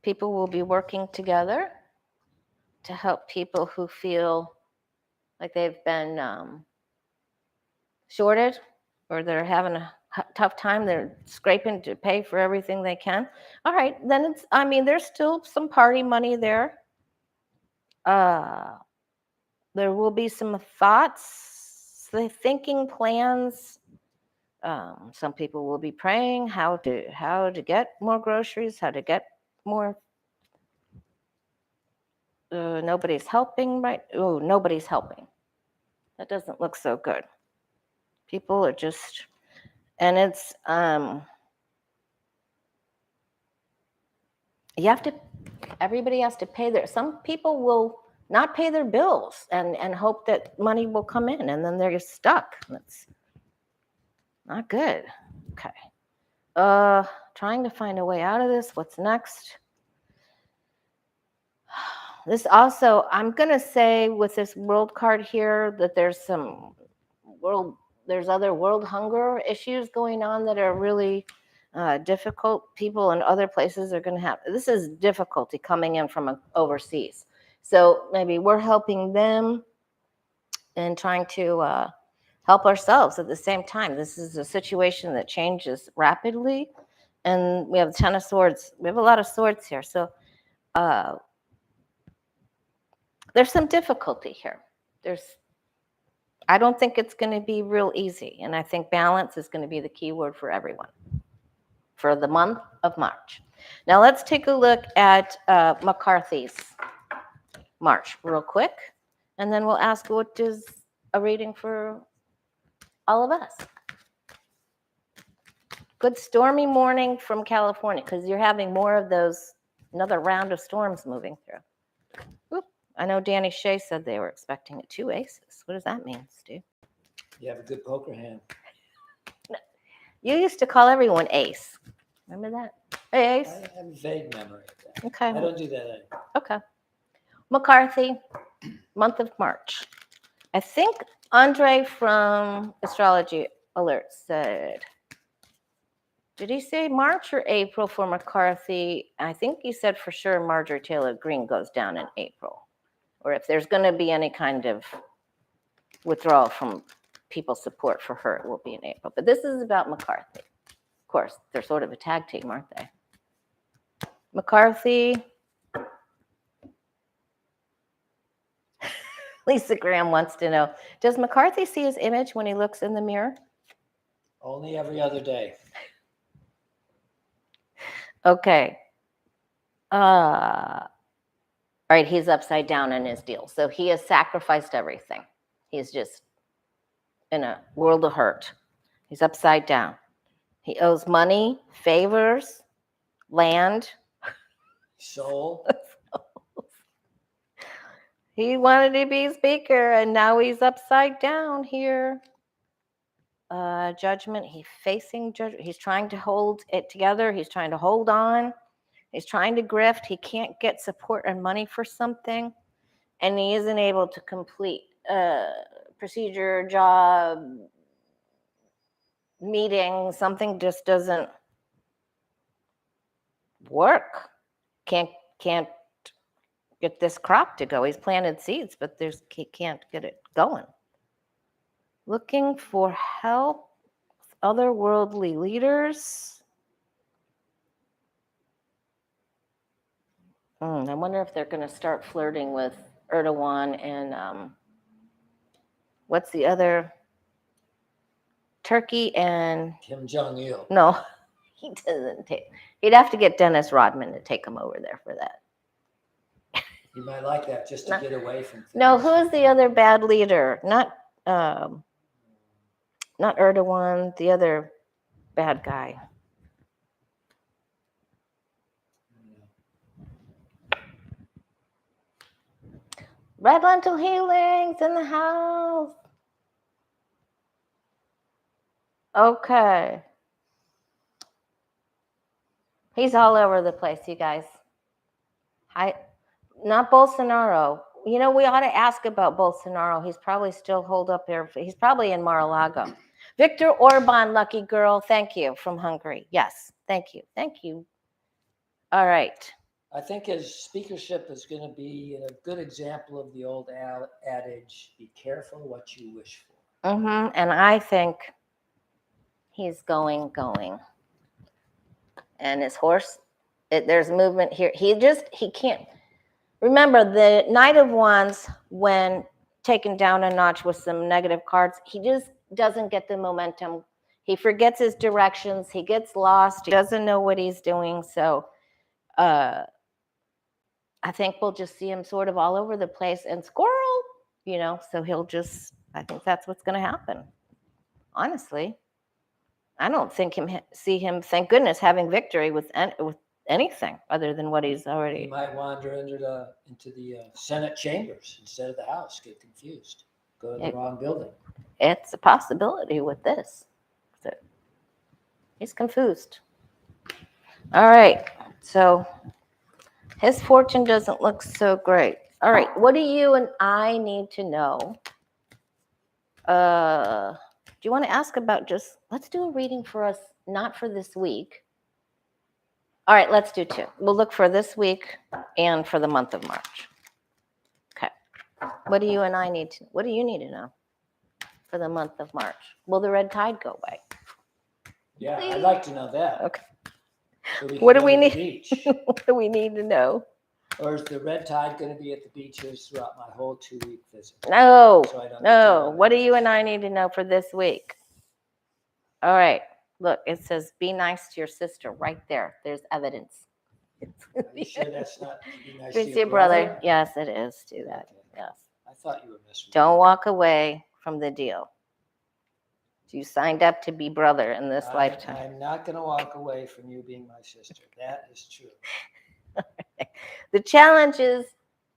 People will be working together to help people who feel like they've been shorted or they're having a tough time. They're scraping to pay for everything they can. All right, then there's still some party money there. There will be some thoughts, thinking plans. Some people will be praying how to get more groceries, how to get more. Nobody's helping, right? Oh, nobody's helping. That doesn't look so good. People are just, and it's everybody has to pay some people will not pay their bills and hope that money will come in, and then they're stuck. That's not good. Okay. Trying to find a way out of this. What's next? This also, I'm going to say with this world card here that there's other world hunger issues going on that are really difficult people in other places are going to have, this is difficulty coming in from overseas. So maybe we're helping them and trying to help ourselves at the same time. This is a situation that changes rapidly. And we have 10 of swords. We have a lot of swords here. So there's some difficulty here. I don't think it's going to be real easy. And I think balance is going to be the key word for everyone for the month of March. Now let's take a look at McCarthy's March real quick. And then we'll ask what is a reading for all of us. Good stormy morning from California, because you're having more of those, another round of storms moving through. Oop. I know Danny Shea said they were expecting 2 aces. What does that mean, Stu? You have a good poker hand. You used to call everyone ace. Remember that? Hey, ace. I have a vague memory of that. Okay. I don't do that anymore. Okay. McCarthy, month of March. I think Andre from Astrology Alert said, did he say March or April for McCarthy? I think he said for sure Marjorie Taylor Greene goes down in April. Or if there's going to be any kind of withdrawal from people's support for her, it will be in April. But this is about McCarthy. Of course, they're sort of a tag team, aren't they? McCarthy. Lisa Graham wants to know, does McCarthy see his image when he looks in the mirror? Only every other day. Okay. All right, he's upside down in his deal. So he has sacrificed everything. He's just in a world of hurt. He's upside down. He owes money, favors, land. Soul. He wanted to be speaker, and now he's upside down here. Judgment. He's facing judgment. He's trying to hold it together. He's trying to hold on. He's trying to grift. He can't get support and money for something, and he isn't able to complete a procedure, job, meeting. Something just doesn't work. Can't get this crop to go. He's planted seeds, but he can't get it going. Looking for help with otherworldly leaders. I wonder if they're going to start flirting with Erdogan and what's the other? Turkey and Kim Jong-il. No, he doesn't take. He'd have to get Dennis Rodman to take him over there for that. You might like that just to get away from things. No, who's the other bad leader? Not Erdogan, the other bad guy. Red lentil healings in the house. Okay. He's all over the place, you guys. Not Bolsonaro. You know, we ought to ask about Bolsonaro. He's probably still holed up there. He's probably in Mar-a-Lago. Viktor Orban, lucky girl. Thank you, from Hungary. Yes, thank you. Thank you. All right. I think his speakership is going to be a good example of the old adage, be careful what you wish for. And I think he's going. And his horse, there's movement here. He can't. Remember, the Knight of Wands, when taken down a notch with some negative cards, he just doesn't get the momentum. He forgets his directions. He gets lost. He doesn't know what he's doing. So I think we'll just see him sort of all over the place and squirrel, so I think that's what's going to happen. Honestly, I don't see him, thank goodness, having victory with anything other than what he's already. He might wander into the Senate chambers instead of the House, get confused, go to the wrong building. It's a possibility with this. So he's confused. All right, so his fortune doesn't look so great. All right, what do you and I need to know? Do you want to ask about let's do a reading for us, not for this week, All right, let's do 2. We'll look for this week and for the month of March. Okay. What do you and I need to? What do you need to know for the month of March? Will the red tide go away? Yeah, I'd like to know that. Okay. So we What can do we go to need? the beach. What do we need to know? Or is the red tide going to be at the beaches throughout my whole 2-week visit? No, So I don't get to no. know What do that. you and I need to know for this week? All right. Look, it says be nice to your sister right there. There's evidence. Are you sure that's not to be nice Be to to your brother. brother? Yes, it is. Do that. Okay. Yes. I thought you were messing. Don't walk away from the deal. You signed up to be brother in this lifetime. I'm not going to walk away from you being my sister. That is true. The challenge is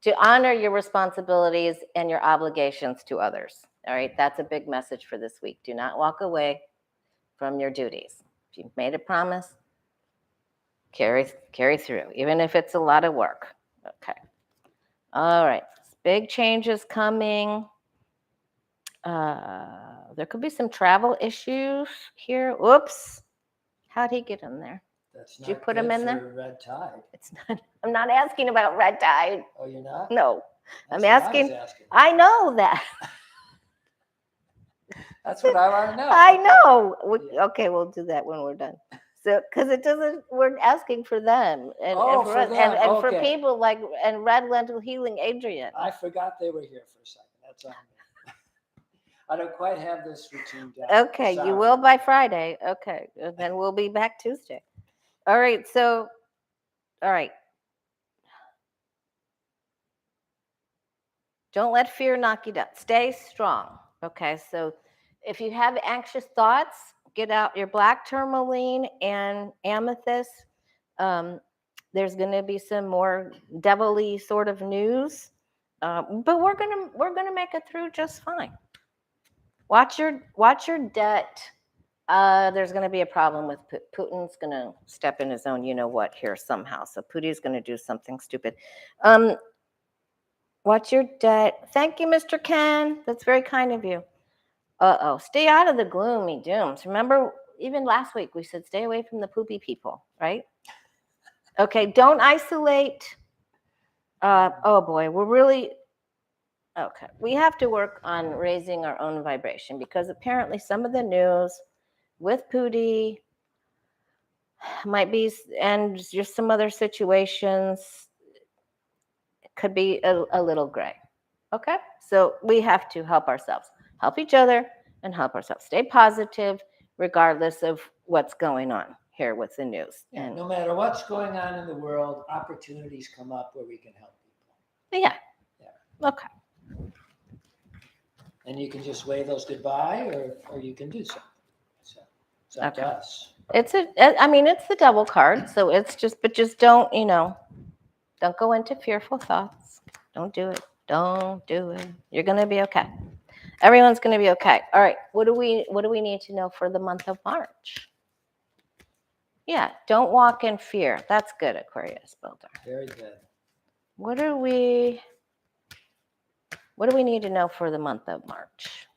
to honor your responsibilities and your obligations to others. All right, that's a big message for this week. Do not walk away from your duties. If you've made a promise, carry through, even if it's a lot of work. Okay. All right, big changes coming. There could be some travel issues here. Oops. How'd he get in there? That's Did you not put him good in there? for red tide. It's not. I'm not asking about red tide. Oh, you're not? No. That's I'm what asking. I was asking. I know that. That's what I want to know. I Okay. know. Yeah. Okay, we'll do that when we're done. So, because it doesn't, we're asking for them Oh, for them. and for Okay. people like and Red Lentil Healing Adrian. I forgot they were here for a second. That's on me. I don't quite have this routine down. Okay, Sorry. you will by Friday. Okay, and then we'll be back Tuesday. All right. So, all right. Don't let fear knock you down. Stay strong. Okay. So if you have anxious thoughts, get out your black tourmaline and amethyst. There's going to be some more devilly sort of news, but we're gonna make it through just fine. Watch your debt. There's going to be a problem with Putin's going to step in his own, you know what, here somehow. So Putie's going to do something stupid. Watch your debt. Thank you, Mr. Ken. That's very kind of you. Stay out of the gloomy dooms. Remember, even last week we said stay away from the poopy people, right? Okay, don't isolate. Oh boy, we're really, okay. We have to work on raising our own vibration because apparently some of the news with Putie might be, and just some other situations, could be a little gray. Okay, so we have to help ourselves, help each other, and help ourselves. Stay positive, regardless of what's going on here with the news. Yeah, And no matter what's going on in the world, opportunities come up where we can help people. yeah, Yeah. okay. And you can just wave those goodbye, or you can do something. So it's up to Okay. us. It's it's the double card, so it's just, but just don't, don't go into fearful thoughts. Don't do it. Don't do it. You're gonna be okay. Everyone's gonna be okay. All right. What do we need to know for the month of March? Yeah, don't walk in fear. That's good, Aquarius builder. Very good. What do we need to know for the month of March?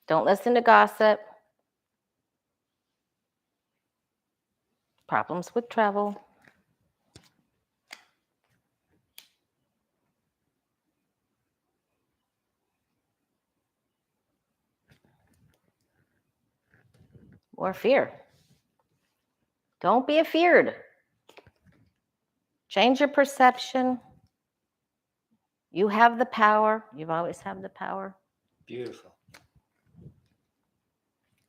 Don't listen to gossip. Problems with travel. Or fear. Don't be afeared. Change your perception. You have the power. You've always had the power. Beautiful.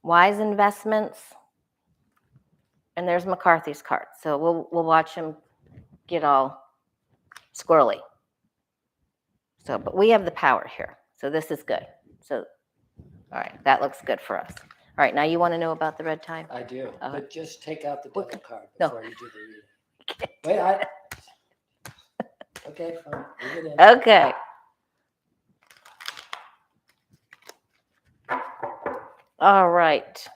Wise investments. And there's McCarthy's card. So we'll watch him get all squirrely. So, but we have the power here. So this is good. So, all right, that looks good for us. All right, now you want to know about the red tide? I do. But just take out the What- devil card no. before you do the reading. Wait, okay, fine. Leave it in. Okay. All right.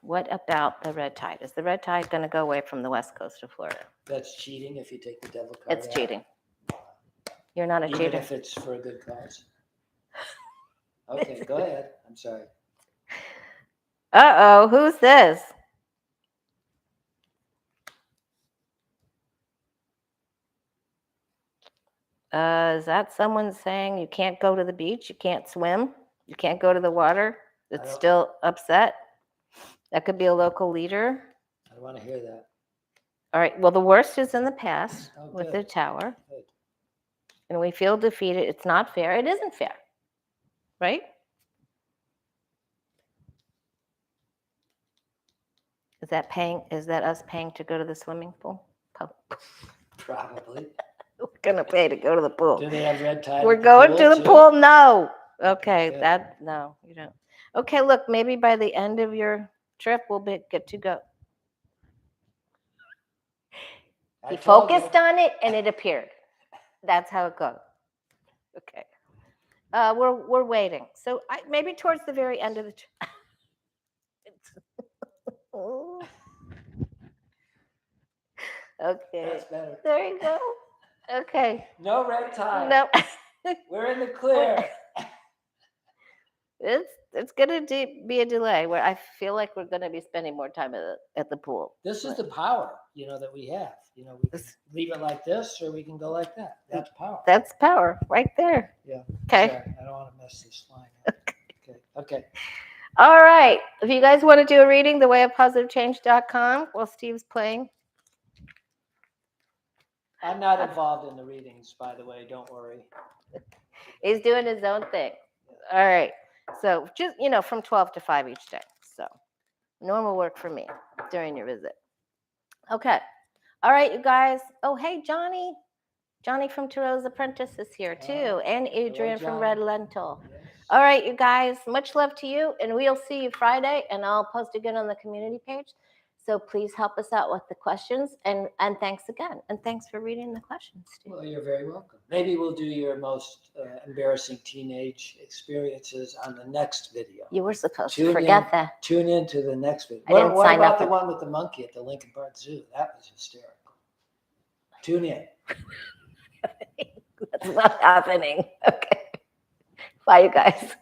What about the red tide? Is the red tide going to go away from the west coast of Florida? That's cheating if you take the devil card It's out. cheating. You're not a Even cheater. if it's for a good cause. Okay, go ahead. I'm sorry. Uh-oh, who's this? Is that someone saying you can't go to the beach, you can't swim, you can't go to the water? It's don't- still upset? That could be a local leader. I don't want to hear that. All right, well, the worst is in the past Oh, with good. the tower, Good. and we feel defeated. It's not fair. It isn't fair, right? Is that paying? Is that us paying to go to the swimming pool? Probably. We're gonna pay to go to the pool. Do they have red tide? We're at the going pool, to the too? pool. No. Okay, good. that no, you don't. Okay, look, maybe by the end of your trip, we'll get to go. I He told focused you. on it, and it appeared. That's how it goes. Okay. We're waiting. So maybe towards the very end of the trip. Okay. That's better. There you go. Okay. No red tide. No. We're in the clear. It's gonna be a delay where I feel like we're gonna be spending more time at the pool. This is the power, that we have. We can leave it like this, or we can go like that. That's power. That's power right there. Yeah. Okay. Sorry, I don't want to mess this line up. Okay. All right. If you guys want to do a reading, thewayofpositivechange.com while Steve's playing. I'm not involved in the readings, by the way. Don't worry. He's doing his own thing. All right. So just, from 12 to 5 each day. So normal work for me during your visit. Okay. All right, you guys. Oh, hey, Johnny. Johnny from Tarot's Apprentice is here too. And Adrian from Red Lentil. Yes. All right, you guys. Much love to you. And we'll see you Friday. And I'll post again on the community page. So please help us out with the questions. And thanks again. And thanks for reading the questions, Steve. Well, you're very welcome. Maybe we'll do your most embarrassing teenage experiences on the next video. You were supposed to forget that. Tune in to the next video. I didn't What sign about up the for- one with the monkey at the Lincoln Park Zoo? That was hysterical. Tune in. That's not happening. Okay. Bye, you guys.